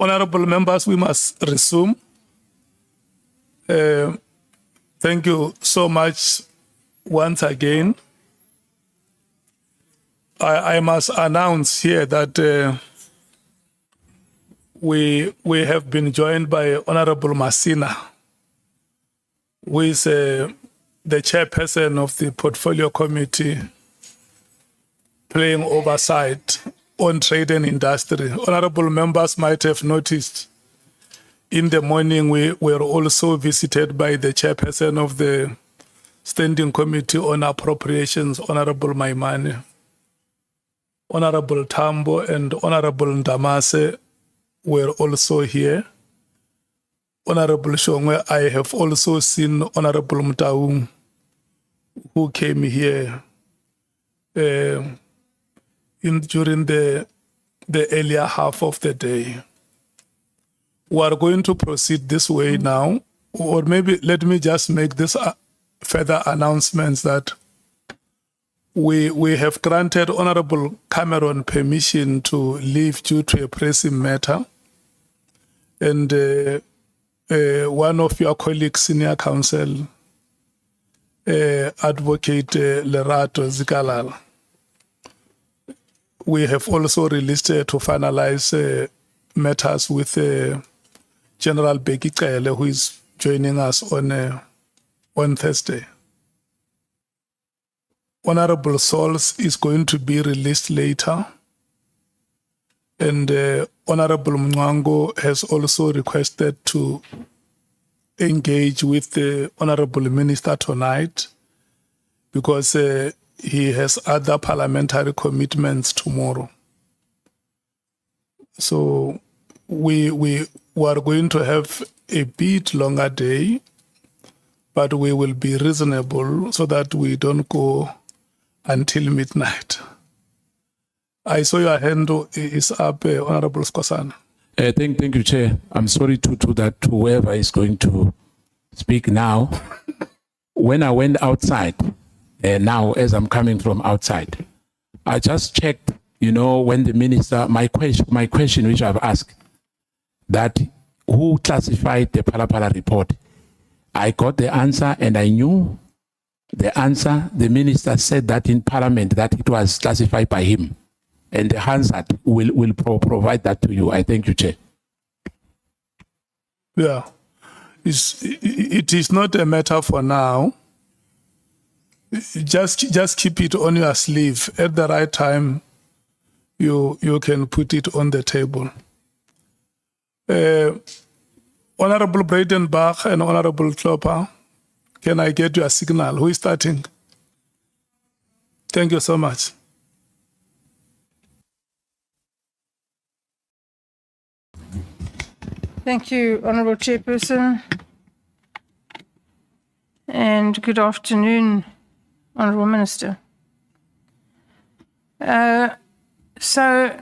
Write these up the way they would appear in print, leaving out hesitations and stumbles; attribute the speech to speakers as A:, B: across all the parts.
A: Honorable members, we must resume. Thank you so much once again. I must announce here that we have been joined by Honorable Masina, who is the chairperson of the Portfolio Committee playing oversight on trade and industry. Honorable members might have noticed in the morning we were also visited by the chairperson of the Standing Committee on Appropriations, Honorable Maimane. Honorable Tambo and Honorable Ndamase were also here. Honorable Shongwe, I have also seen Honorable Mtaung, who came here during the earlier half of the day. We are going to proceed this way now, or maybe let me just make this further announcements that we have granted Honorable Cameron permission to leave due to a pressing matter. And one of your colleagues, senior counsel, Advocate Lerato Zikalala, we have also released to finalize matters with General Bekushubile, who is joining us on Thursday. Honorable Sauls is going to be released later. And Honorable Mwango has also requested to engage with the Honorable Minister tonight because he has other parliamentary commitments tomorrow. So we are going to have a bit longer day, but we will be reasonable so that we don't go until midnight. I saw your hand is up, Honorable Skosana.
B: Thank you, Chair. I'm sorry to that whoever is going to speak now. When I went outside, now as I'm coming from outside, I just checked, when the minister, my question which I've asked, that who classified the Phala report? I got the answer and I knew the answer. The minister said that in Parliament that it was classified by him. And the Hansard will provide that to you. I thank you, Chair.
A: Yeah. It is not a matter for now. Just keep it on your sleeve. At the right time, you can put it on the table. Honorable Breytenbach and Honorable Klopper, can I get your signal? Who is starting? Thank you so much.
C: Thank you, Honourable Chairperson. And good afternoon, Honourable Minister. So,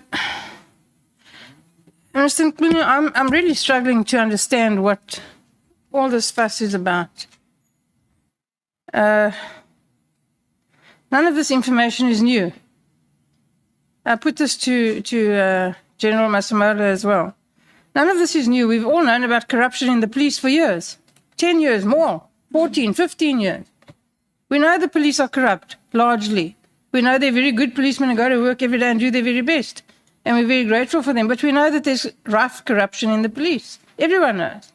C: Minister Mchunu, I'm really struggling to understand what all this fuss is about. None of this information is new. I put this to General Masemola as well. None of this is new. We've all known about corruption in the police for years, 10 years, more, 14, 15 years. We know the police are corrupt, largely. We know they're very good policemen who go to work every day and do their very best. And we're very grateful for them. But we know that there's rough corruption in the police. Everyone knows.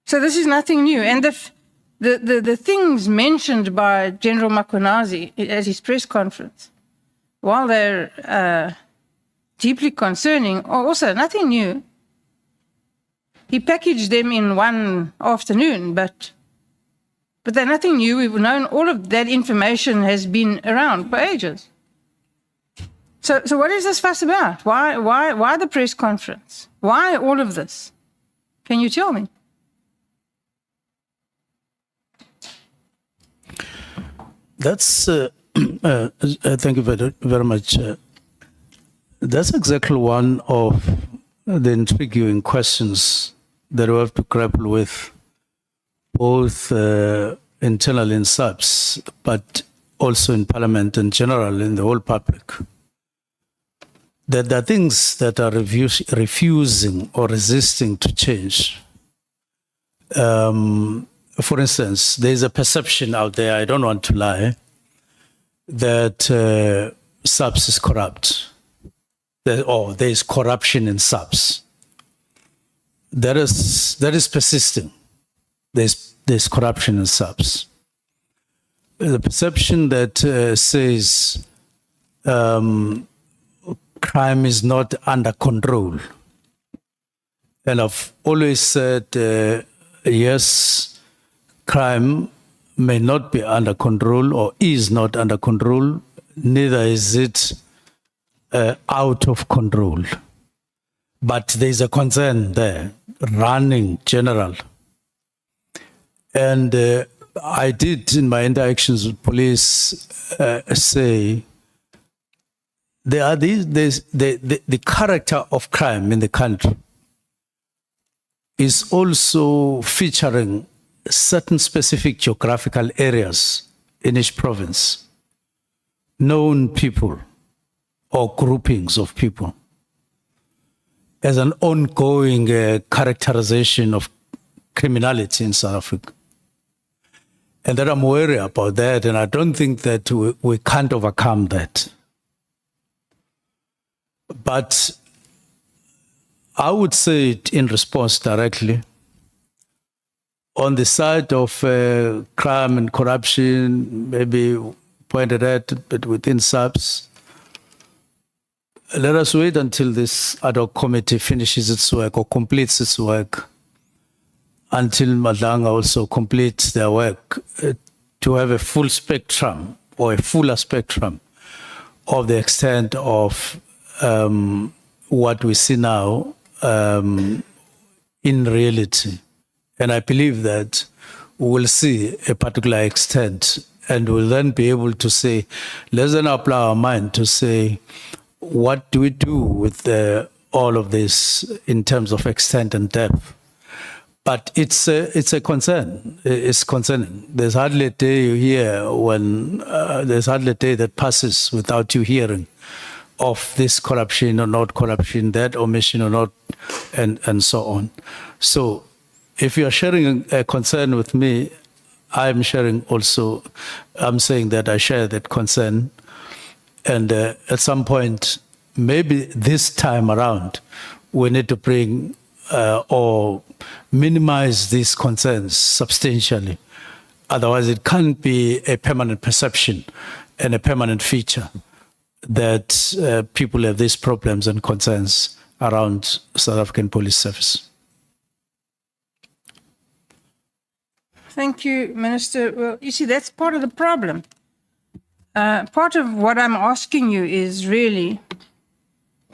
C: So this is nothing new. And the things mentioned by General Makonazi at his press conference, while they're deeply concerning, are also nothing new. He packaged them in one afternoon, but they're nothing new. We've known all of that information has been around for ages. So what is this fuss about? Why the press conference? Why all of this? Can you tell me?
D: That's thank you very much. That's exactly one of the intriguing questions that we have to grapple with, both internally in SAPS, but also in Parliament in general, in the whole public. that there are things that are refusing or resisting to change. For instance, there's a perception out there, I don't want to lie, that SAPS is corrupt, or there is corruption in SAPS. That is persisting. There's corruption in SAPS. The perception that says crime is not under control. And I've always said, yes, crime may not be under control or is not under control, neither is it out of control. But there's a concern there, running general. And I did, in my interactions with police, say the character of crime in the country is also featuring certain specific geographical areas in each province, known people or groupings of people, as an ongoing characterization of criminality in South Africa. And that I'm worried about that, and I don't think that we can't overcome that. But I would say it in response directly. On the side of crime and corruption, maybe pointed at, but within SAPS, let us wait until this ad hoc committee finishes its work or completes its work, until Madanga also completes their work, to have a full spectrum or a fuller spectrum of the extent of what we see now in reality. And I believe that we will see a particular extent, and we'll then be able to say, let's then apply our mind to say, what do we do with all of this in terms of extent and depth? But it's a concern. It's concerning. There's hardly a day you hear when there's hardly a day that passes without you hearing of this corruption or not corruption, that omission or not, and so on. So if you are sharing a concern with me, I'm sharing also, I'm saying that I share that concern. And at some point, maybe this time around, we need to bring or minimize these concerns substantially. Otherwise, it can't be a permanent perception and a permanent feature that people have these problems and concerns around South African Police Service.
C: Thank you, Minister. Well, you see, that's part of the problem. Part of what I'm asking you is really,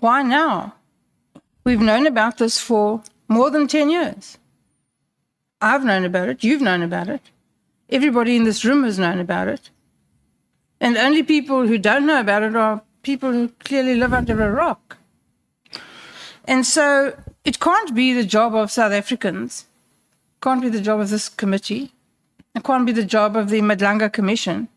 C: why now? We've known about this for more than 10 years. I've known about it. You've known about it. Everybody in this room has known about it. And the only people who don't know about it are people who clearly live under a rock. And so it can't be the job of South Africans, can't be the job of this committee, it can't be the job of the Madlanga Commission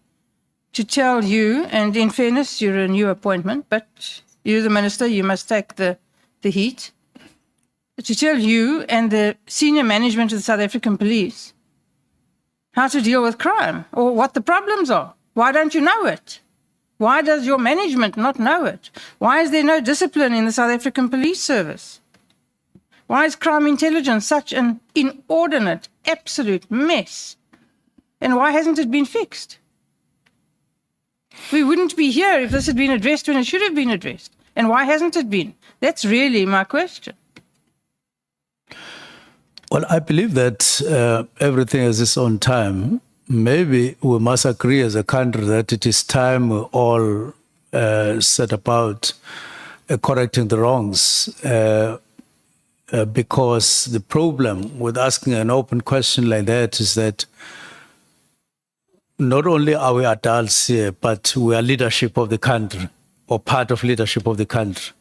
C: to tell you, and in fairness, you're a new appointment, but you're the minister, you must take the heat, to tell you and the senior management of the South African police how to deal with crime or what the problems are. Why don't you know it? Why does your management not know it? Why is there no discipline in the South African police service? Why is crime intelligence such an inordinate, absolute mess? And why hasn't it been fixed? We wouldn't be here if this had been addressed when it should have been addressed. And why hasn't it been? That's really my question.
D: Well, I believe that everything has its own time. Maybe we must agree as a country that it is time we all set about correcting the wrongs. Because the problem with asking an open question like that is that not only are we adults here, but we are leadership of the country or part of leadership of the country.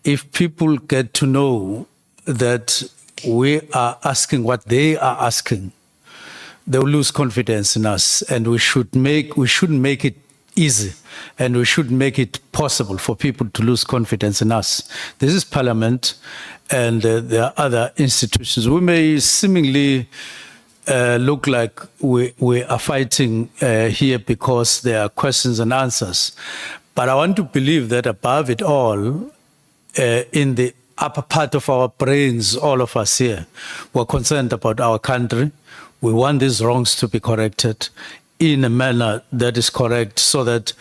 D: If people get to know that we are asking what they are asking, they will lose confidence in us, and we shouldn't make it easy and we should make it possible for people to lose confidence in us. This is Parliament, and there are other institutions. We may seemingly look like we are fighting here because there are questions and answers. But I want to believe that above it all, in the upper part of our brains, all of us here, we're concerned about our country. We want these wrongs to be corrected in a manner that is correct, so that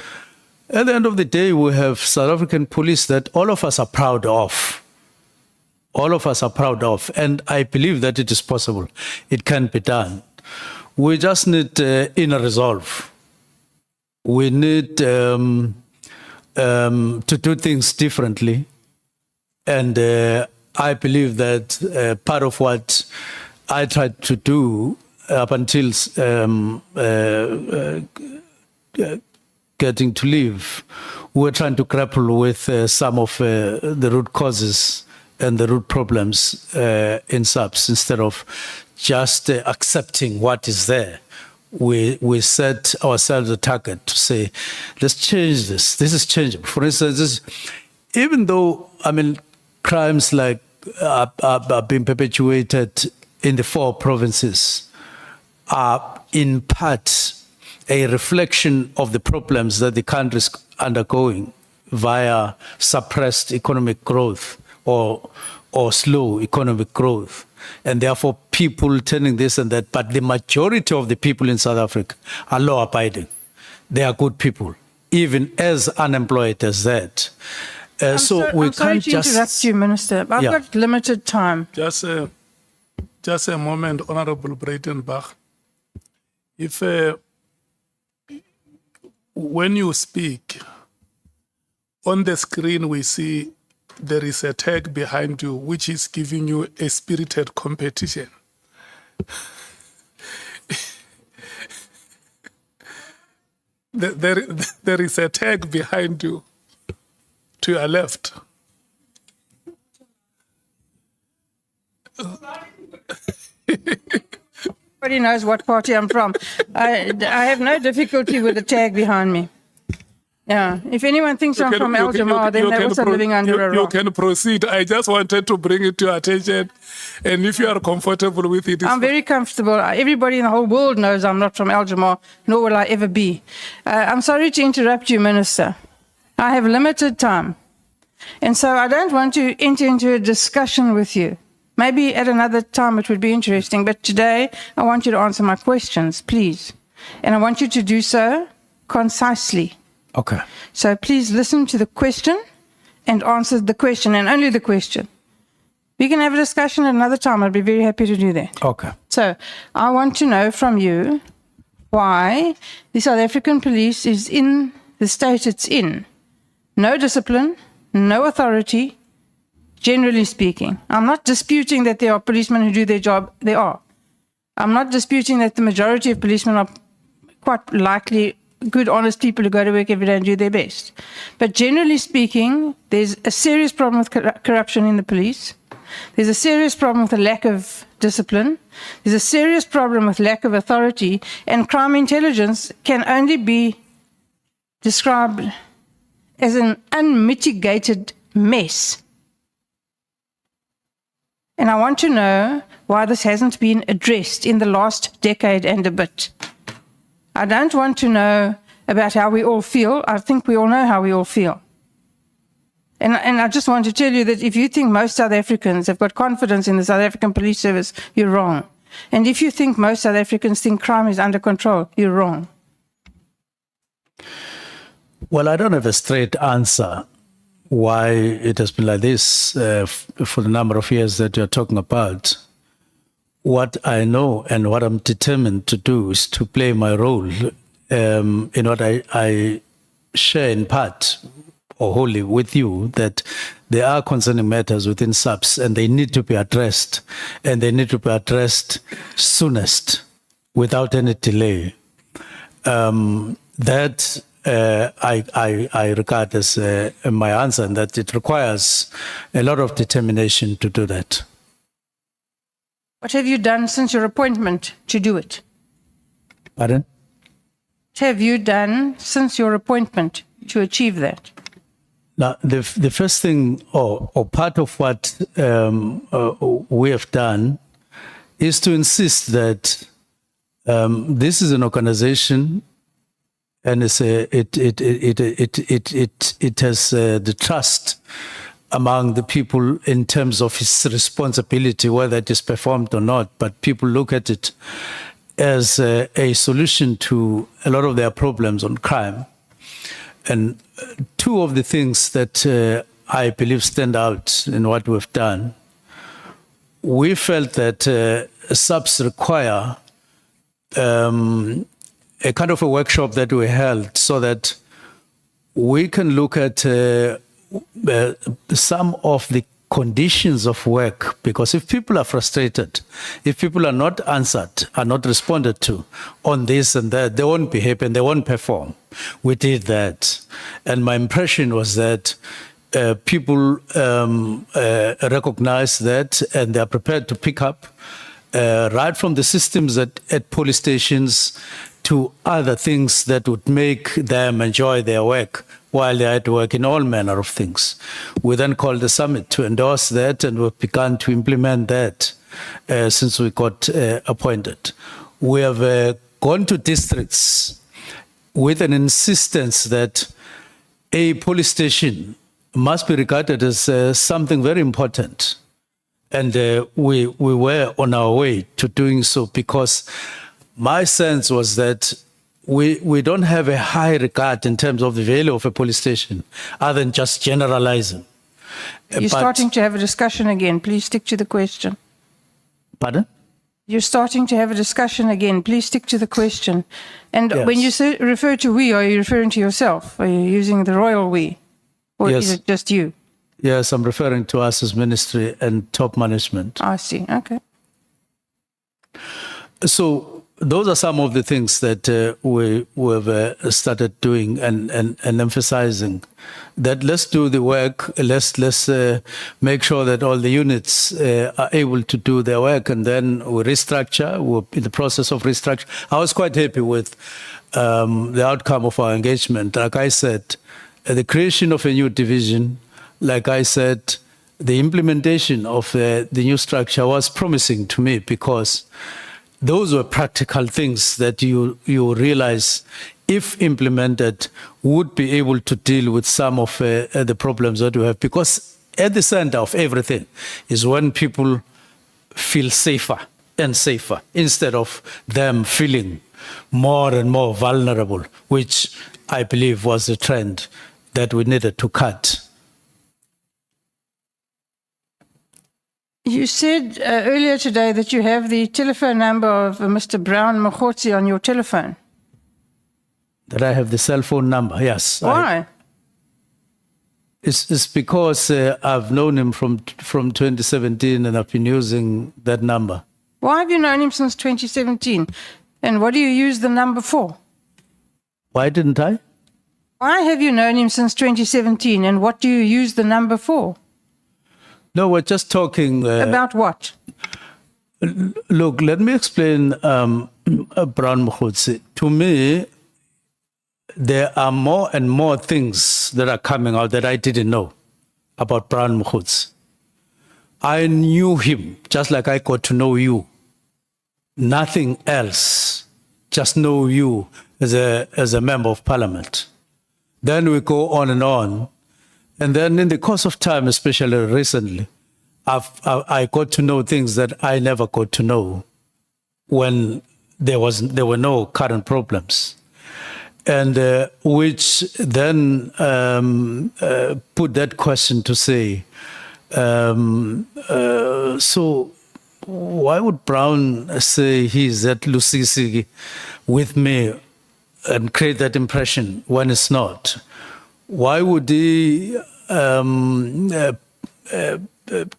D: at the end of the day, we have South African police that all of us are proud of. All of us are proud of, and I believe that it is possible. It can be done. We just need inner resolve. We need to do things differently, and I believe that part of what I tried to do up until getting to leave, we were trying to grapple with some of the root causes and the root problems in SAPS, instead of just accepting what is there. We set ourselves a target to say, let's change this. This is changeable. For instance, even though, crimes like are being perpetuated in the 4 provinces are in part a reflection of the problems that the country is undergoing via suppressed economic growth or slow economic growth, and therefore people turning this and that. But the majority of the people in South Africa are law-abiding. They are good people, even as unemployed as that.
C: I'm sorry to interrupt you, Minister. I've got limited time.
A: Just a moment, Honorable Breytenbach. If when you speak, on the screen we see there is a tag behind you which is giving you a spirited competition. There is a tag behind you to your left.
C: Everybody knows what party I'm from. I have no difficulty with the tag behind me. Yeah, if anyone thinks I'm from El Jamar, then they're also living under a rock.
A: You can proceed. I just wanted to bring it to your attention, and if you are comfortable with it,
C: I'm very comfortable. Everybody in the whole world knows I'm not from El Jamar, nor will I ever be. I'm sorry to interrupt you, Minister. I have limited time, and so I don't want to enter into a discussion with you. Maybe at another time it would be interesting, but today I want you to answer my questions, please. And I want you to do so concisely.
D: Okay.
C: So please listen to the question and answer the question, and only the question. We can have a discussion at another time. I'd be very happy to do that.
D: Okay.
C: So I want to know from you why the South African police is in the state it's in. No discipline, no authority, generally speaking. I'm not disputing that there are policemen who do their job. There are. I'm not disputing that the majority of policemen are quite likely good, honest people who go to work every day and do their best. But generally speaking, there's a serious problem with corruption in the police. There's a serious problem with the lack of discipline. There's a serious problem with lack of authority, and crime intelligence can only be described as an unmitigated mess. And I want to know why this hasn't been addressed in the last decade and a bit. I don't want to know about how we all feel. I think we all know how we all feel. And I just want to tell you that if you think most South Africans have got confidence in the South African Police Service, you're wrong. And if you think most South Africans think crime is under control, you're wrong.
D: Well, I don't have a straight answer why it has been like this for the number of years that you're talking about. What I know and what I'm determined to do is to play my role in what I share in part or wholly with you, that there are concerning matters within SAPS and they need to be addressed, and they need to be addressed soonest without any delay. That I regard as my answer, and that it requires a lot of determination to do that.
C: What have you done since your appointment to do it?
D: Pardon?
C: have you done since your appointment to achieve that?
D: Now, the first thing, or part of what we have done, is to insist that this is an organization, and it has the trust among the people in terms of its responsibility, whether it is performed or not. But people look at it as a solution to a lot of their problems on crime. And two of the things that I believe stand out in what we've done, we felt that subs require a kind of a workshop that we held so that we can look at some of the conditions of work, because if people are frustrated, if people are not answered, are not responded to on this and that, they won't be happy and they won't perform. We did that. And my impression was that people recognize that and they are prepared to pick up right from the systems at police stations to other things that would make them enjoy their work while they're at work, in all manner of things. We then called the summit to endorse that, and we've begun to implement that since we got appointed. We have gone to districts with an insistence that a police station must be regarded as something very important. And we were on our way to doing so, because my sense was that we don't have a high regard in terms of the value of a police station, other than just generalizing.
C: You're starting to have a discussion again. Please stick to the question.
D: Pardon?
C: You're starting to have a discussion again. Please stick to the question. And
D: Yes.
C: when you refer to we, are you referring to yourself? Are you using the royal we? Or
D: Yes.
C: is it just you?
D: Yes, I'm referring to us as ministry and top management.
C: I see. Okay.
D: So those are some of the things that we have started doing and emphasizing. That let's do the work. Let's make sure that all the units are able to do their work, and then we restructure. We're in the process of restructure. I was quite happy with the outcome of our engagement. Like I said, the creation of a new division. Like I said, the implementation of the new structure was promising to me, because those were practical things that you realize, if implemented, would be able to deal with some of the problems that we have. Because at the center of everything is when people feel safer and safer, instead of them feeling more and more vulnerable, which I believe was the trend that we needed to cut.
C: You said earlier today that you have the telephone number of Mr. Brown Mkhotsi on your telephone.
D: That I have the cell phone number, yes.
C: Why?
D: It's because I've known him from 2017, and I've been using that number.
C: Why have you known him since 2017? And what do you use the number for?
D: Why didn't I?
C: Why have you known him since 2017? And what do you use the number for?
D: No, we're just talking.
C: About what?
D: Look, let me explain, Brown Mkhotsi. To me, there are more and more things that are coming out that I didn't know about Brown Mkhotsi. I knew him just like I got to know you. Nothing else. Just know you as a member of parliament. Then we go on and on. And then in the course of time, especially recently, I got to know things that I never got to know when there were no current problems. And which then put that question to say, so why would Brown say he's at Lusisi with me and create that impression when it's not? Why would he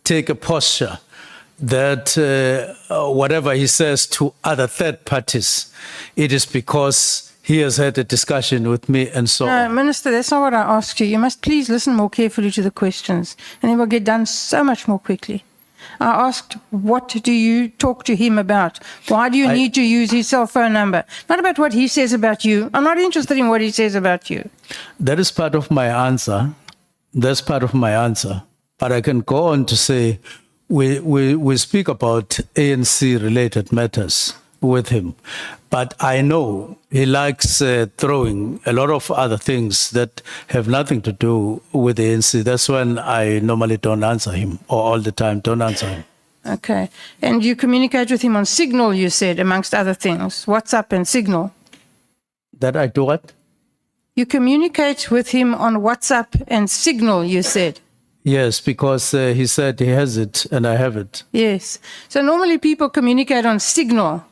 D: take a posture that whatever he says to other third parties, it is because he has had a discussion with me and so on?
C: Minister, that's not what I asked you. You must please listen more carefully to the questions, and then we'll get done so much more quickly. I asked, what do you talk to him about? Why do you need to use his cell phone number? Not about what he says about you. I'm not interested in what he says about you.
D: That is part of my answer. That's part of my answer. But I can go on to say we speak about ANC-related matters with him. But I know he likes throwing a lot of other things that have nothing to do with the ANC. That's when I normally don't answer him, or all the time don't answer him.
C: Okay. And you communicate with him on Signal, you said, amongst other things. WhatsApp and Signal.
D: That I do what?
C: You communicate with him on WhatsApp and Signal, you said.
D: Yes, because he said he has it and I have it.
C: Yes. So normally people communicate on Signal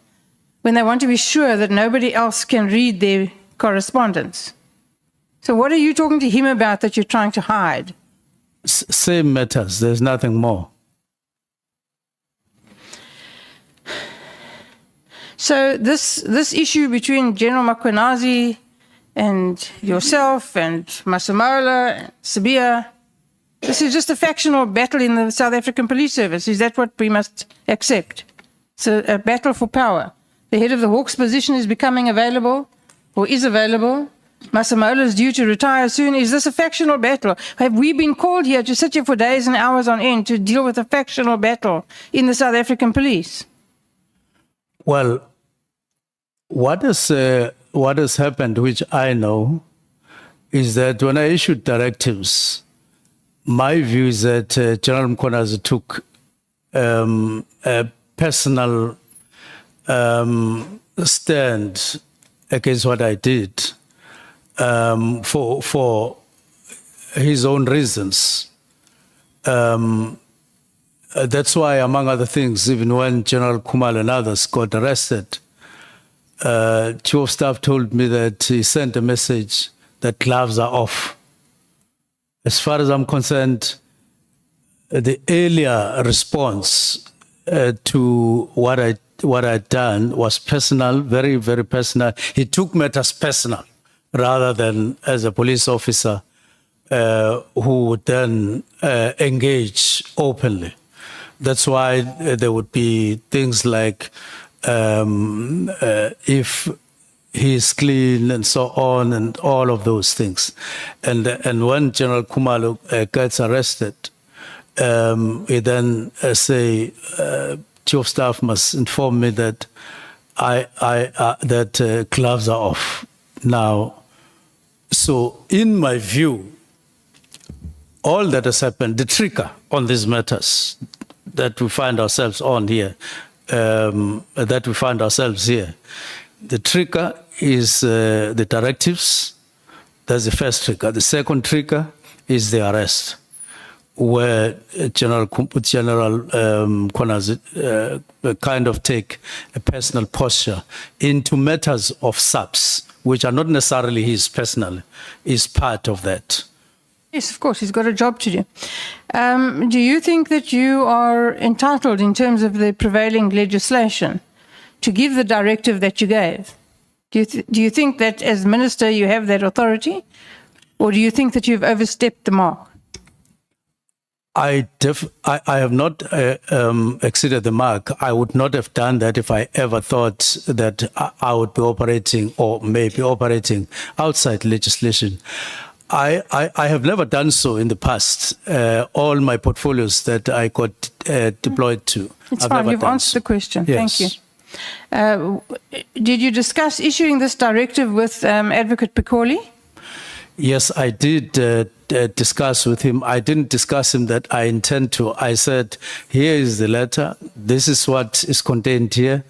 C: when they want to be sure that nobody else can read their correspondence. So what are you talking to him about that you're trying to hide?
D: Same matters. There's nothing more.
C: So this issue between General Makwenazi and yourself and Masemola and Sibiya, this is just a factional battle in the South African Police Service. Is that what we must accept? It's a battle for power. The head of the Hawks position is becoming available, or is available. Masemola is due to retire soon. Is this a factional battle? Have we been called here to sit here for days and hours on end to deal with a factional battle in the South African police?
D: Well, what has happened, which I know, is that when I issued directives, my view is that General Mkhwanazi took a personal stand against what I did for his own reasons. That's why, among other things, even when General Kumal and others got arrested, Chief of Staff told me that he sent a message that gloves are off. As far as I'm concerned, the earlier response to what I'd done was personal, very, very personal. He took matters personal rather than as a police officer who would then engage openly. That's why there would be things like if he's clean and so on and all of those things. And when General Khumalo gets arrested, he then say, Chief of Staff must inform me that that gloves are off now. So in my view, all that has happened, the trigger on these matters that we find ourselves on here, the trigger is the directives. That's the first trigger. The second trigger is the arrest, where General Mkhwanazi kind of take a personal posture into matters of subs, which are not necessarily his personal, is part of that.
C: Yes, of course, he's got a job to do. Do you think that you are entitled, in terms of the prevailing legislation, to give the directive that you gave? Do you think that as minister you have that authority, or do you think that you've overstepped the mark?
D: I have not exceeded the mark. I would not have done that if I ever thought that I would be operating or maybe operating outside legislation. I have never done so in the past. All my portfolios that I got deployed to.
C: It's fine, you've answered the question.
D: Yes.
C: Thank you. Did you discuss issuing this directive with Advocate Pikoli?
D: Yes, I did discuss with him. I didn't discuss him that I intend to. I said, here is the letter. This is what is contained here.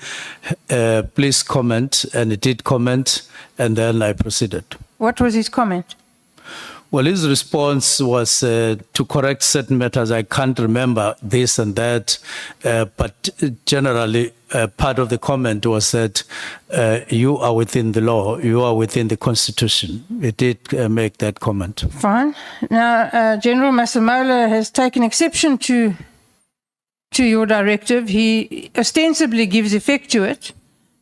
D: Please comment. And he did comment. And then I proceeded.
C: What was his comment?
D: Well, his response was to correct certain matters. I can't remember this and that, but generally part of the comment was that you are within the law, you are within the Constitution. It did make that comment.
C: Fine. Now, General Masemola has taken exception to your directive. He ostensibly gives effect to it,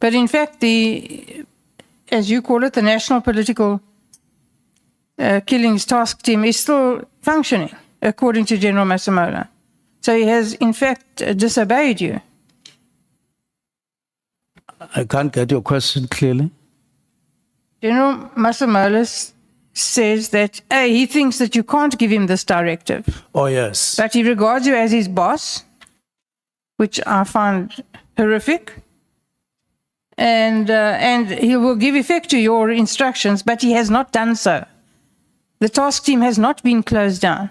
C: but in fact, as you call it, the National Political Killings Task Team is still functioning, according to General Masemola. So he has, in fact, disobeyed you.
D: I can't get your question clearly.
C: General Masemola says that, A, he thinks that you can't give him this directive,
D: Oh, yes.
C: but he regards you as his boss, which I find horrific. And he will give effect to your instructions, but he has not done so. The task team has not been closed down.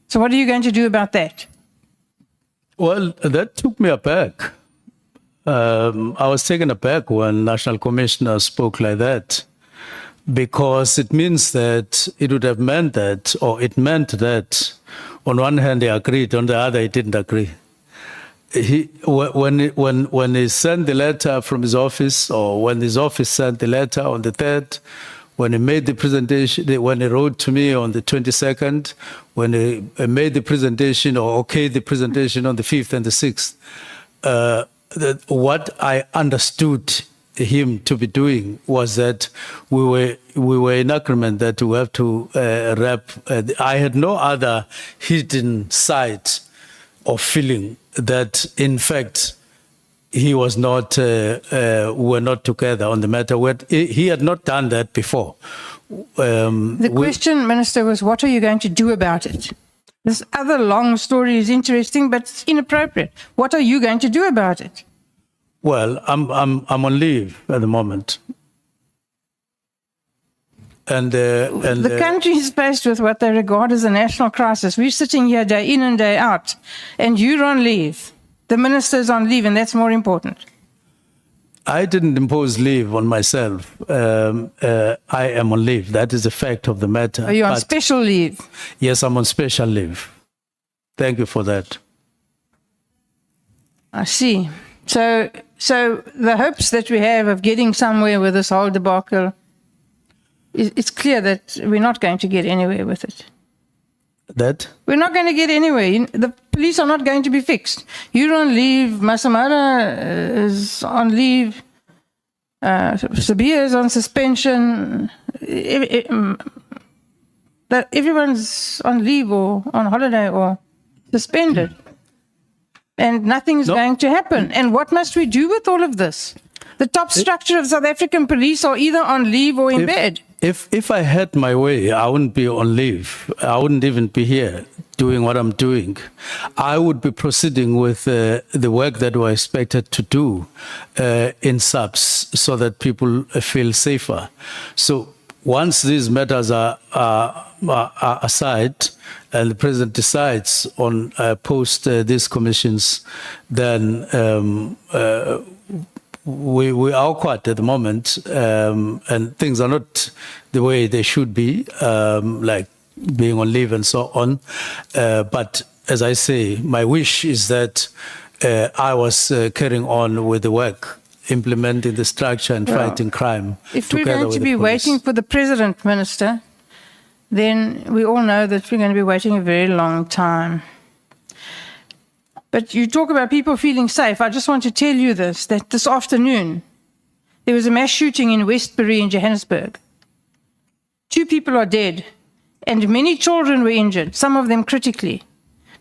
C: So what are you going to do about that?
D: Well, that took me aback. I was taken aback when National Commissioner spoke like that, because it means that it would have meant that, or it meant that on one hand he agreed, on the other he didn't agree. When he sent the letter from his office, or when his office sent the letter on the 3rd, when he made the presentation, when he wrote to me on the 22nd, when he made the presentation or okayed the presentation on the 5th and the 6th, what I understood him to be doing was that we were in agreement that we have to wrap. I had no other hidden side or feeling that, in fact, he was not, were not together on the matter. He had not done that before.
C: The question, Minister, was what are you going to do about it? This other long story is interesting, but it's inappropriate. What are you going to do about it?
D: Well, I'm on leave at the moment.
C: The country is faced with what they regard as a national crisis. We're sitting here day in and day out, and you're on leave. The minister's on leave, and that's more important.
D: I didn't impose leave on myself. I am on leave. That is the fact of the matter.
C: Are you on special leave?
D: Yes, I'm on special leave. Thank you for that.
C: I see. So the hopes that we have of getting somewhere with this whole debacle, it's clear that we're not going to get anywhere with it.
D: That?
C: We're not going to get anywhere. The police are not going to be fixed. You're on leave. Masemola is on leave. Sabia is on suspension. That everyone's on leave or on holiday or suspended. And nothing's going to happen. And what must we do with all of this? The top structure of South African police are either on leave or in bed.
D: If I had my way, I wouldn't be on leave. I wouldn't even be here doing what I'm doing. I would be proceeding with the work that we're expected to do in subs so that people feel safer. So once these matters are aside and the president decides on post these commissions, then we are awkward at the moment, and things are not the way they should be, like being on leave and so on. But as I say, my wish is that I was carrying on with the work, implementing the structure and fighting crime.
C: If we're going to be waiting for the president, Minister, then we all know that we're going to be waiting a very long time. But you talk about people feeling safe. I just want to tell you this, that this afternoon, there was a mass shooting in Westbury in Johannesburg. 2 people are dead, and many children were injured, some of them critically.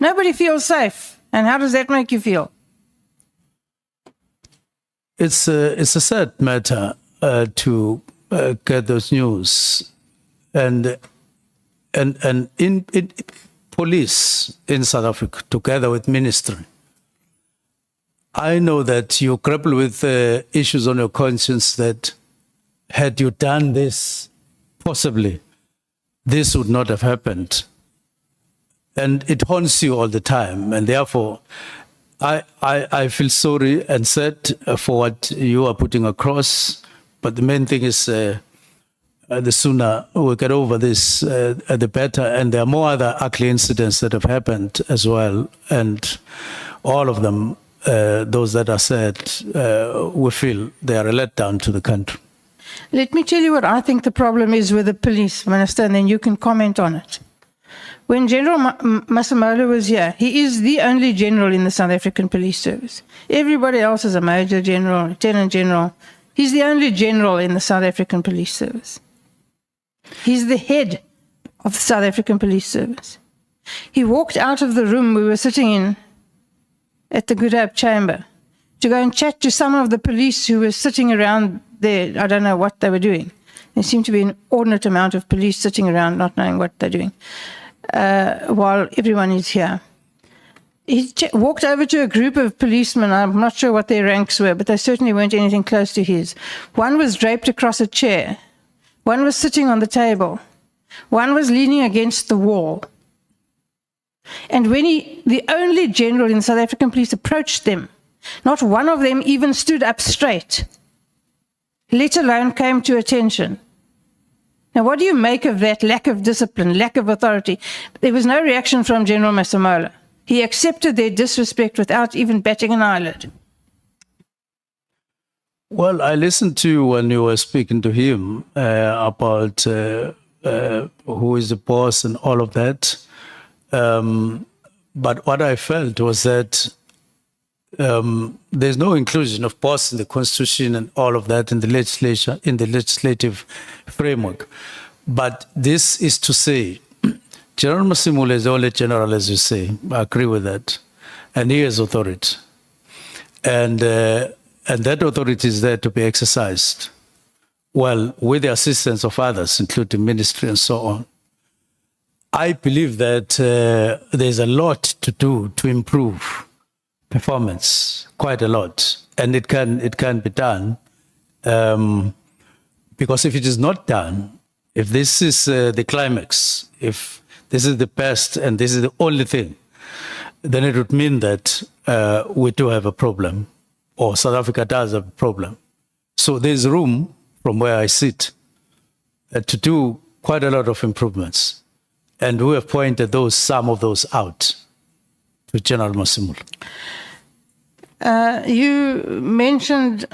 C: Nobody feels safe. And how does that make you feel?
D: It's a sad matter to get those news. And in police in South Africa, together with ministry, I know that you grapple with issues on your conscience that had you done this, possibly this would not have happened. And it haunts you all the time. And therefore, I feel sorry and sad for what you are putting across. But the main thing is the sooner we get over this, the better. And there are more other ugly incidents that have happened as well. And all of them, those that are said, we feel they are a letdown to the country.
C: Let me tell you what I think the problem is with the police, Minister, and then you can comment on it. When General Masemola was here, he is the only general in the South African Police Service. Everybody else is a major general, lieutenant general. He's the only general in the South African Police Service. He's the head of the South African Police Service. He walked out of the room we were sitting in at the Good Hope Chamber to go and chat to some of the police who were sitting around there. I don't know what they were doing. There seemed to be an inordinate amount of police sitting around not knowing what they're doing while everyone is here. He walked over to a group of policemen. I'm not sure what their ranks were, but they certainly weren't anything close to his. One was draped across a chair. One was sitting on the table. One was leaning against the wall. And when the only general in South African police approached them, not one of them even stood up straight, let alone came to attention. Now, what do you make of that lack of discipline, lack of authority? There was no reaction from General Masemola. He accepted their disrespect without even batting an eyelid.
D: Well, I listened to you when you were speaking to him about who is the boss and all of that. But what I felt was that there's no inclusion of boss in the constitution and all of that in the legislation, in the legislative framework. But this is to say, General Masemola is the only general, as you say. I agree with that. And he has authority. And that authority is there to be exercised, well, with the assistance of others, including ministry and so on. I believe that there's a lot to do to improve performance, quite a lot. And it can be done. Because if it is not done, if this is the climax, if this is the best and this is the only thing, then it would mean that we do have a problem, or South Africa does have a problem. So there's room, from where I sit, to do quite a lot of improvements. And we have pointed some of those out to General Masemola.
C: You mentioned,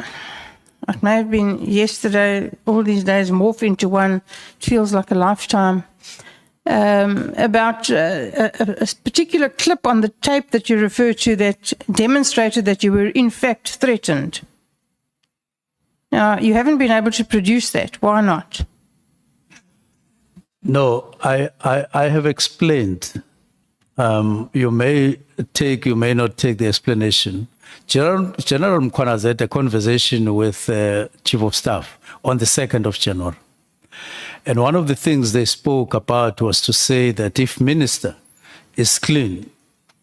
C: it may have been yesterday, all these days morph into one, it feels like a lifetime, about a particular clip on the tape that you referred to that demonstrated that you were in fact threatened. Now, you haven't been able to produce that. Why not?
D: No, I have explained. You may not take the explanation. General Mchunu had a conversation with Chief of Staff on the 2nd of January. And one of the things they spoke about was to say that if minister is clean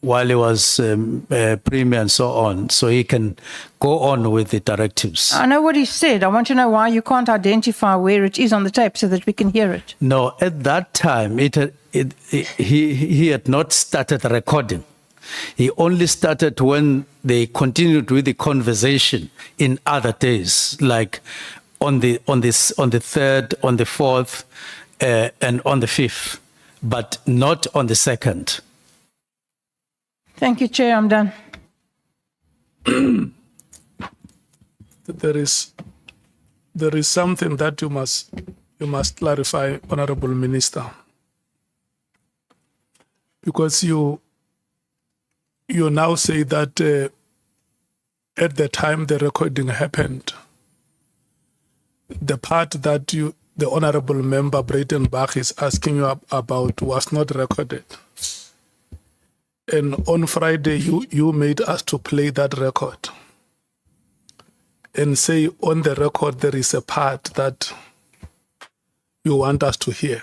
D: while he was premier and so on, so he can go on with the directives.
C: I know what he said. I want to know why you can't identify where it is on the tape so that we can hear it.
D: No, at that time, he had not started recording. He only started when they continued with the conversation in other days, like on the 3rd, on the 4th, and on the 5th, but not on the 2nd.
C: Thank you, Chair. I'm done.
A: There is something that you must clarify, Honorable Minister, because you now say that at the time the recording happened, the part that the Honorable Member Breytenbach is asking you about was not recorded. And on Friday, you made us to play that record and say on the record there is a part that you want us to hear.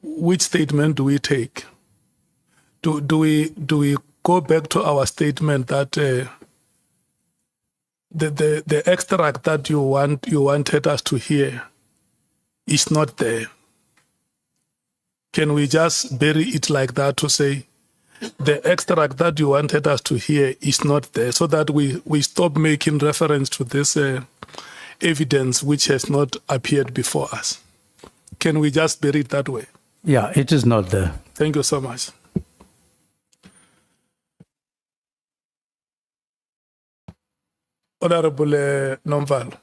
A: Which statement do we take? Do we go back to our statement that the extract that you wanted us to hear is not there? Can we just bury it like that to say the extract that you wanted us to hear is not there, so that we stop making reference to this evidence which has not appeared before us? Can we just bury it that way?
D: Yeah, it is not there.
A: Thank you so much. Honorable Nomvalo.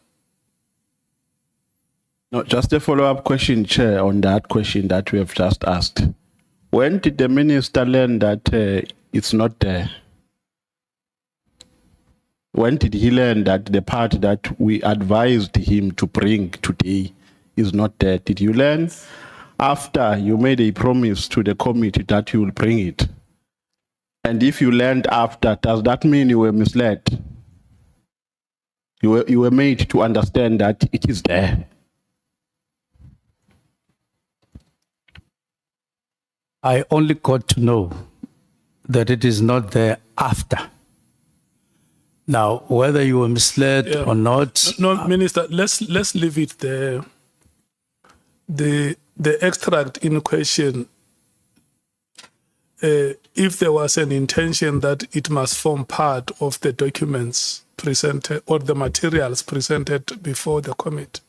E: No, just a follow-up question, Chair, on that question that we have just asked. When did the minister learn that it's not there? When did he learn that the part that we advised him to bring today is not there? Did you learn after you made a promise to the committee that you will bring it. And if you learned after, does that mean you were misled? You were made to understand that it is there.
D: I only got to know that it is not there after. Now, whether you were misled or not.
A: No, Minister, let's leave it there. The extract in question, if there was an intention that it must form part of the documents presented or the materials presented before the committee,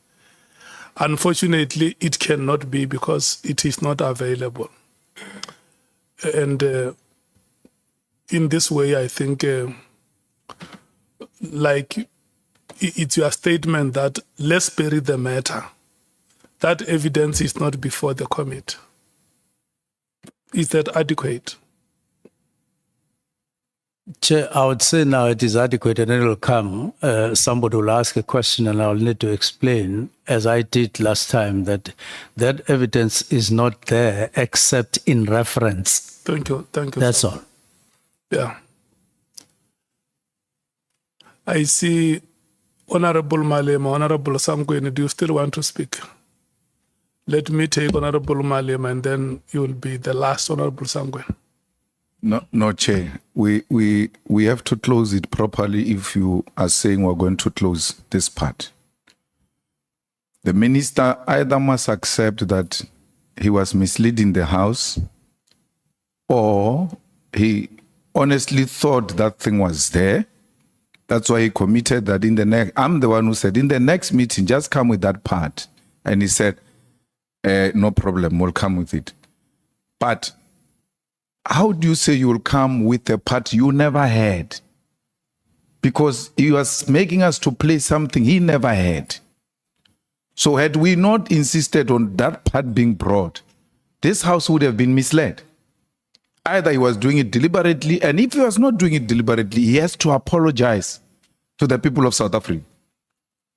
A: unfortunately, it cannot be because it is not available. And in this way, I think, like it's your statement that let's bury the matter. That evidence is not before the committee. Is that adequate?
D: Chair, I would say now it is adequate and it will come. Somebody will ask a question and I'll need to explain, as I did last time, that that evidence is not there except in reference.
A: Thank you.
D: That's all.
A: Yeah. I see Honorable Malema, Honorable Samkwena, do you still want to speak? Let me take Honorable Malema and then you will be the last Honorable Samkwena.
F: No, Chair. We have to close it properly if you are saying we're going to close this part. The minister either must accept that he was misleading the House or he honestly thought that thing was there. That's why he committed that in the next, I'm the one who said, in the next meeting, just come with that part. And he said, no problem, we'll come with it. But how do you say you will come with a part you never had? Because he was making us to play something he never had. So had we not insisted on that part being brought, this House would have been misled. Either he was doing it deliberately, and if he was not doing it deliberately, he has to apologize to the people of South Africa,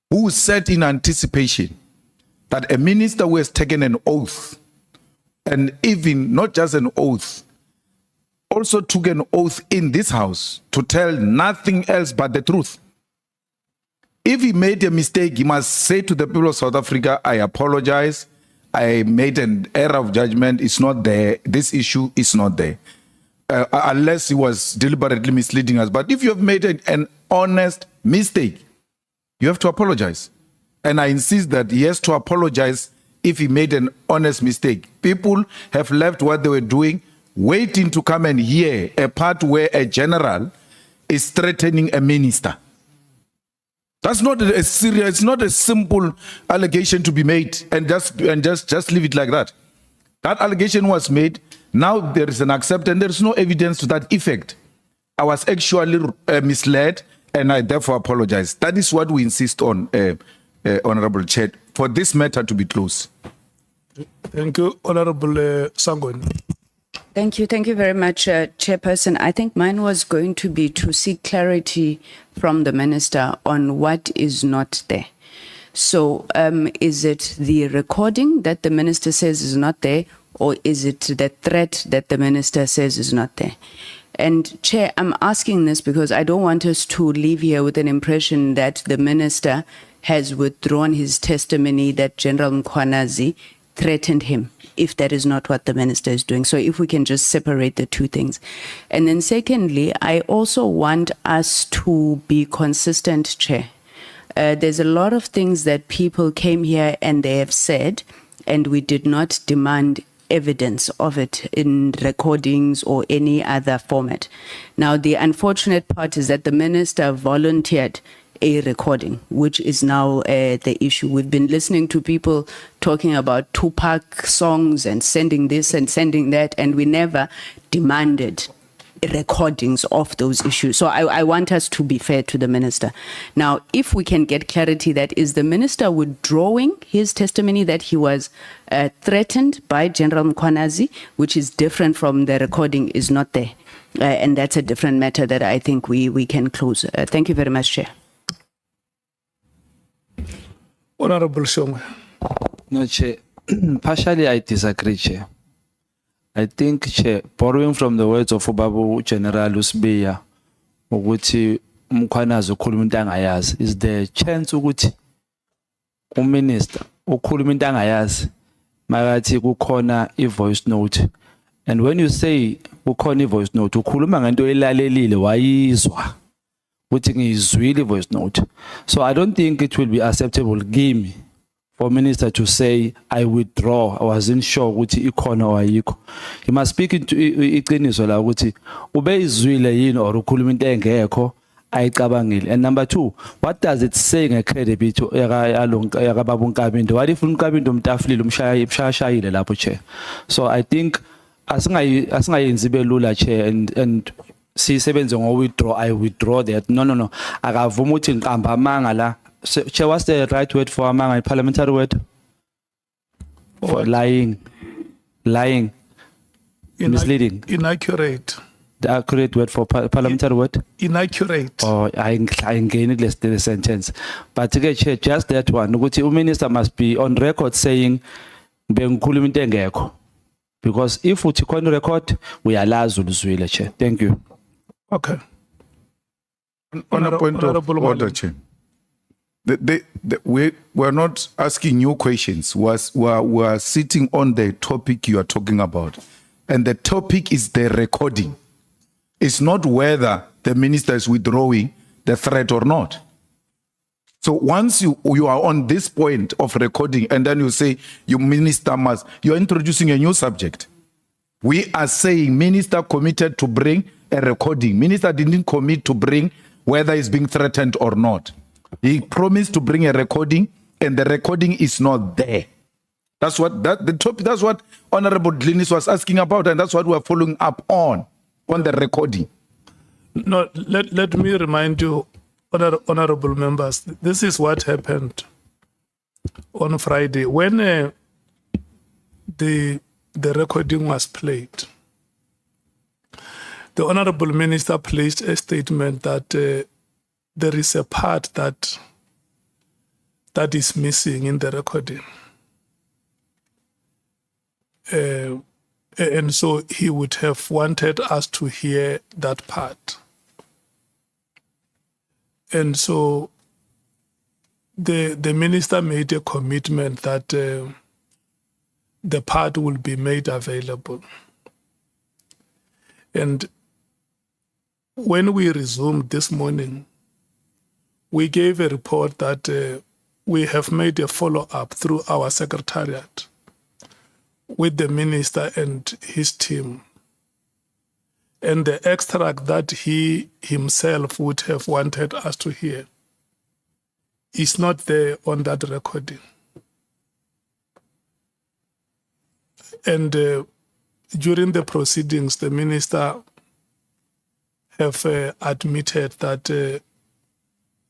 F: who sat in anticipation that a minister who has taken an oath, and even not just an oath, also took an oath in this House to tell nothing else but the truth. If he made a mistake, he must say to the people of South Africa, I apologize. I made an error of judgment. It's not there. This issue is not there. Unless he was deliberately misleading us. But if you have made an honest mistake, you have to apologize. And I insist that he has to apologize if he made an honest mistake. People have left what they were doing, waiting to come and hear a part where a general is threatening a minister. That's not a serious, it's not a simple allegation to be made and just leave it like that. That allegation was made. Now there is an acceptance. There is no evidence to that effect. I was actually misled and I therefore apologize. That is what we insist on, Honorable Chair, for this matter to be closed.
A: Thank you, Honorable Sangweni.
G: Thank you very much, Chairperson. I think mine was going to be to seek clarity from the Minister on what is not there. So is it the recording that the Minister says is not there, or is it the threat that the Minister says is not there? And Chair, I'm asking this because I don't want us to leave here with an impression that the Minister has withdrawn his testimony that General Mkhwanazi threatened him, if that is not what the Minister is doing. So if we can just separate the two things. And then secondly, I also want us to be consistent, Chair. There's a lot of things that people came here and they have said, and we did not demand evidence of it in recordings or any other format. Now, the unfortunate part is that the Minister volunteered a recording, which is now the issue. We've been listening to people talking about Tupac songs and sending this and sending that, and we never demanded recordings of those issues. So I want us to be fair to the Minister. Now, if we can get clarity, that is the Minister withdrawing his testimony that he was threatened by General Mkhwanazi, which is different from the recording is not there. And that's a different matter that I think we can close. Thank you very much, Chair.
A: Honorable Shongwe.
H: No, Chair, Partially, I disagree, Chair. I think, Chair, borrowing from the words of Ubabu General Usbeya, ukuthi umkhwanazi ukhuluma into angayazi, is the chance ukuthi uminister ukhuluma into angayazi makathi kukhona i-voice note. And when you say kukhona i-voice note, ukhuluma ngento elalelile wayizwa ukuthi ngiyizwile i-voice note. So I don't think it will be acceptable kimi for minister to say I withdraw, I wasn't sure ukuthi ikhona or ayikho. He must speak into iqiniso la ukuthi ube izwile yini or ukhuluma into engekho ayicabangile. And number 2, what does it say ngecredit yakababa uNkabindo? What if uNkabindo umtafilile umshayashayile lapho, Chair? So I think asingayenzi belula, Chair, and sisebenze ngo-withdraw, I withdraw that. No. Akavuma ukuthi ngiqamba amanga la. Chair, what's the right word for amanga? Parliamentary word? For lying. Misleading.
A: Inaccurate.
H: The accurate word for parliamentary word?
A: Inaccurate.
H: Oh, I gained less than a sentence. But again, Chair, just that one. The minister must be on record saying, bengikhuluma into engekho. Because if we on record, we allow Zuluzwile, Chair. Thank you.
A: Okay.
F: On a point of
A: Honorable
F: order,
A: Mali.
F: Chair. We're not asking you questions. We're sitting on the topic you are talking about. And the topic is the recording. It's not whether the minister is withdrawing the threat or not. So once you are on this point of recording and then you say you minister must, you're introducing a new subject. We are saying minister committed to bring a recording. Minister didn't commit to bring whether he's being threatened or not. He promised to bring a recording and the recording is not there. That's what that's what Honorable Dlinis was asking about, and that's what we're following up on the recording.
A: No, let me remind you, honorable members, this is what happened on Friday when the recording was played. The honorable minister placed a statement that there is a part that is missing in the recording. And so he would have wanted us to hear that part. And so the minister made a commitment that the part will be made available. And when we resumed this morning, we gave a report that we have made a follow-up through our secretariat with the minister and his team. And the extract that he himself would have wanted us to hear is not there on that recording. And during the proceedings, the minister have admitted that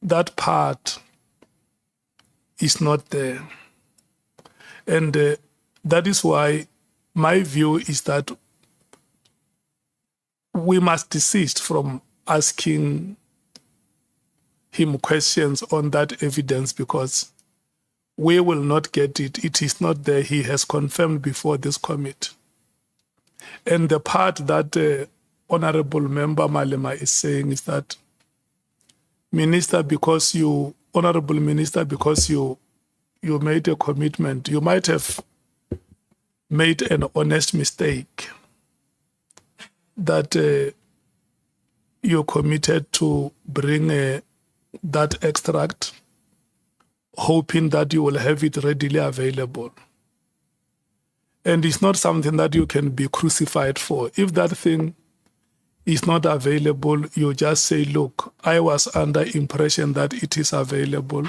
A: that part is not there. And that is why my view is that we must desist from asking him questions on that evidence because we will not get it. It is not there. He has confirmed before this committee. And the part that Honorable Member Malema is saying is that, Honorable Minister, because you made a commitment, you might have made an honest mistake that you committed to bring that extract, hoping that you will have it readily available. And it's not something that you can be crucified for. If that thing is not available, you just say, look, I was under impression that it is available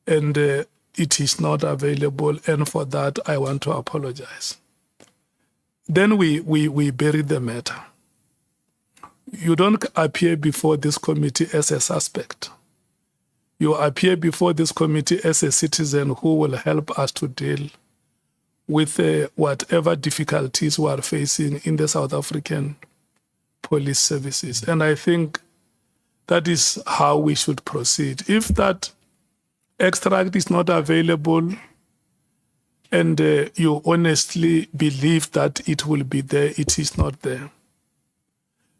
A: and it is not available, and for that I want to apologize. Then we bury the matter. You don't appear before this committee as a suspect. You appear before this committee as a citizen who will help us to deal with whatever difficulties we are facing in the South African police services. And I think that is how we should proceed. If that extract is not available, and you honestly believe that it will be there, it is not there.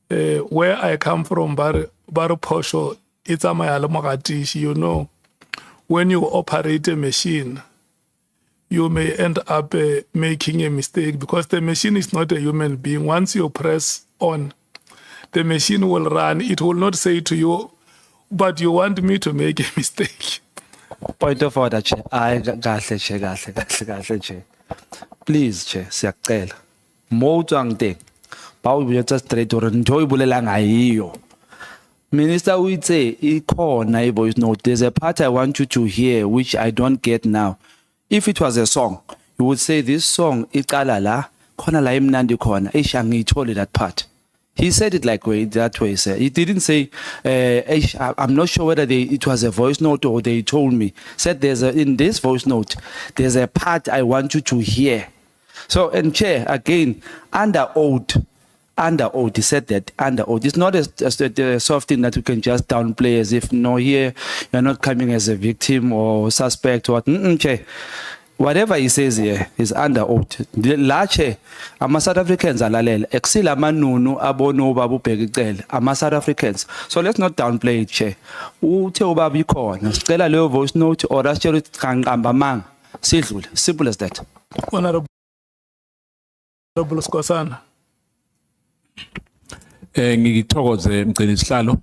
A: Where I come from, Baru Posho, it's a Mayalamakatish, you know, when you operate a machine, you may end up making a mistake because the machine is not a human being. Once you press on, the machine will run. It will not say to you, but you want me to make a mistake.
H: Point of order, Chair. Aye, kahle, Chair, kahle, Chair. Please, Chair, siyacela. Mo tswang teng. Ba o botsa straight hore ntho e bolelang ha eyo. Minister o itse ikhona I voice note. There's a part I want you to hear which I don't get now. If it was a song, you would say this song iqala la khona la imnandi khona. Eish angiyithole that part. He said it that way, sir. He didn't say, I'm not sure whether it was a voice note or they told me. Said in this voice note, there's a part I want you to hear. So, and Chair, again, under oath, he said that under oath. It's not a soft thing that you can just downplay as if, no, here, you're not coming as a victim or suspect or what. Chair. Whatever he says here is under oath. La Chair, ama South Africans alalele. Exila manunu abono babu pegicel. Ama South Africans. So let's not downplay it, Chair. Uthe ubabi khona. Sicela leyo voice note or asitshela ukuthi kanqamba mang. Sidlule. Simple as that.
A: Honorable Skosana.
B: Ngithokoze mgcini isihlalo.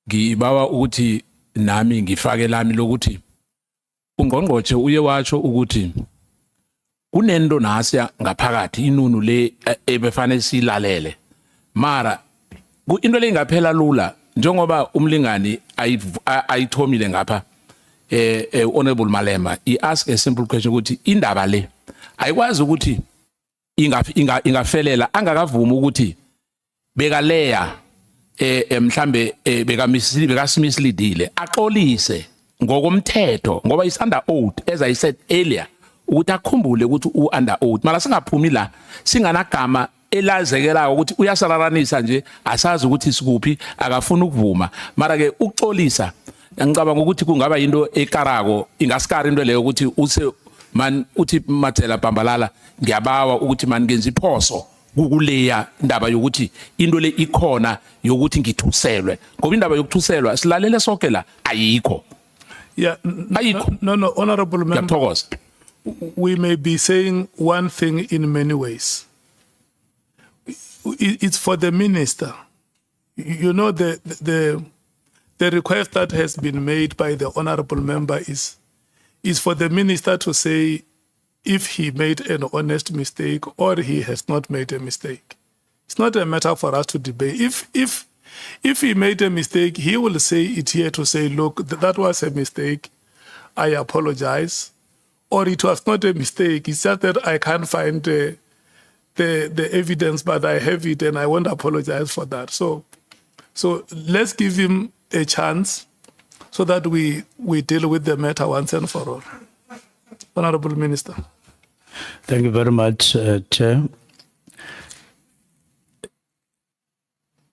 B: Ngibawa ukuthi nami ngifake lami lokuthi ungqongqotshe uye watsho ukuthi kunento nasiya ngaphakathi inunu le ebefanele silalele mara into le ingaphela lula njengoba umlingani ayithomile ngapha honorable Malema he ask a simple question ukuthi indaba le ayikwazi ukuthi ingafelela angakavuma ukuthi bekaleya mhlambe bekasimisleadile axolise ngokomthetho ngoba is under oath as I said earlier ukuthi akhumbule ukuthi under oath mara singaphumi la singanagama elazekela ukuthi uyasararanisa nje asazi ukuthi sikuphi akafuna ukuvuma mara ke ukuxolisa ngicabanga ukuthi kungaba into ekarako ingasikari into leyo ukuthi use man uthi Mathela Bambalala ngiyabawa ukuthi man ngenza iphoso kukuleya indaba yokuthi into le ikhona yokuthi ngithuselwe ngoba indaba yokuthuselwa silalele sonke la ayikho.
A: Yeah, no, honorable member. We may be saying one thing in many ways. It's for the minister. You know, the request that has been made by the honorable member is for the minister to say if he made an honest mistake or he has not made a mistake. It's not a matter for us to debate. If he made a mistake, he will say it here to say, look, that was a mistake. I apologize. Or it was not a mistake. It's just that I can't find the evidence, but I have it and I won't apologize for that. So let's give him a chance so that we deal with the matter once and for all. Honorable Minister.
D: Thank you very much, Chair.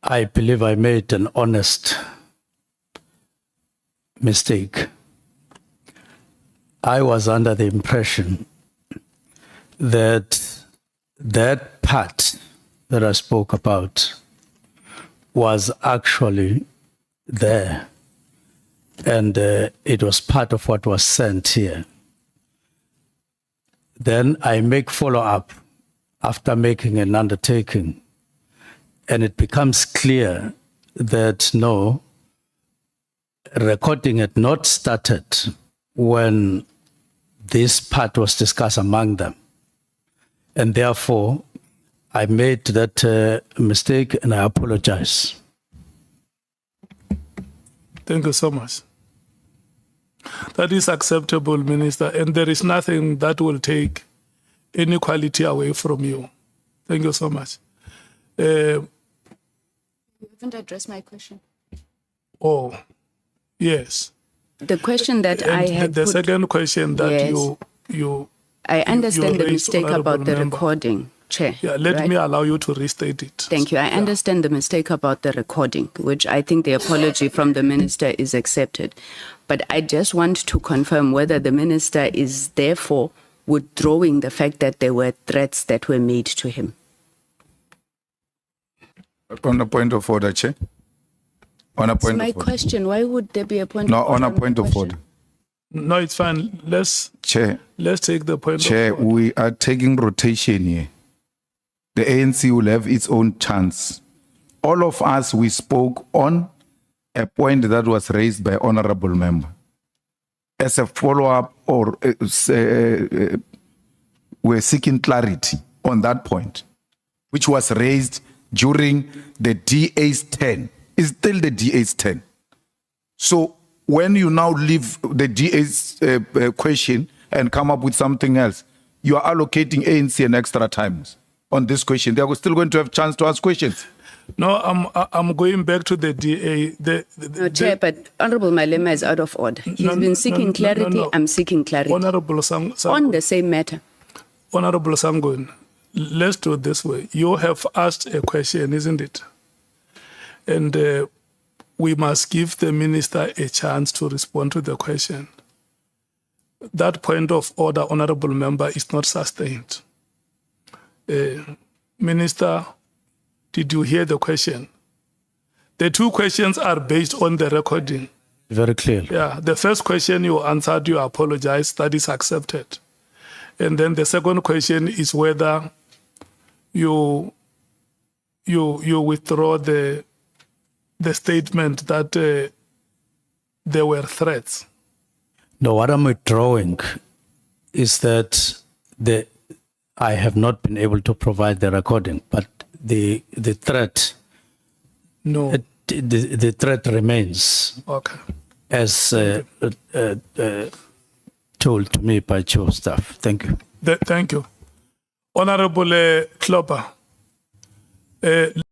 D: I believe I made an honest mistake. I was under the impression that that part that I spoke about was actually there, and it was part of what was sent here. Then I make follow-up after making an undertaking, and it becomes clear that no, recording had not started when this part was discussed among them. And therefore, I made that mistake and I apologize.
A: Thank you so much. That is acceptable, Minister, and there is nothing that will take any quality away from you. Thank you so much.
G: You haven't addressed my question.
A: Oh, yes.
G: The question that I had
A: the second question that
G: Yes.
A: you
G: I understand the
A: raised,
G: mistake
A: Honorable
G: about the
A: Member.
G: recording, Chair.
A: Yeah, let
G: right?
A: me allow you to restate it.
G: Thank you. I understand the mistake about the recording, which I think the apology from the minister is accepted. But I just want to confirm whether the minister is therefore withdrawing the fact that there were threats that were made to him.
F: On a point of order, Chair. On a
G: That's
F: point
G: my
F: of order.
G: question. Why would there be a point
F: No,
G: of order?
F: on a
G: my
F: point of
G: question?
F: order.
A: No, it's fine. Let's
F: Chair,
A: take the point
F: Chair,
A: of order.
F: we are taking rotation here. The ANC will have its own chance. All of us, we spoke on a point that was raised by honorable member. As a follow-up, or we're seeking clarity on that point, which was raised during the DA's 10. It's still the DA's 10. So when you now leave the DA's question and come up with something else, you are allocating ANC an extra times on this question. They are still going to have a chance to ask questions.
A: No, I'm going back to the DA.
G: No, Chair, but Honorable Malema is out of order. He's been seeking clarity. I'm seeking clarity.
A: Honorable
G: On the same matter.
A: Honorable Sangun, let's do it this way. You have asked a question, isn't it? And we must give the minister a chance to respond to the question. That point of order, honorable member, is not sustained. Minister, did you hear the question? The two questions are based on the recording.
D: Very clear.
A: Yeah, the first question you answered, you apologize, that is accepted. And then the second question is whether you withdraw the statement that there were threats.
D: No, what I'm withdrawing is that I have not been able to provide the recording, but the threat,
A: No.
D: the threat remains
A: Okay.
D: as told to me by Joe staff. Thank you.
A: Thank you. Honorable Klopper.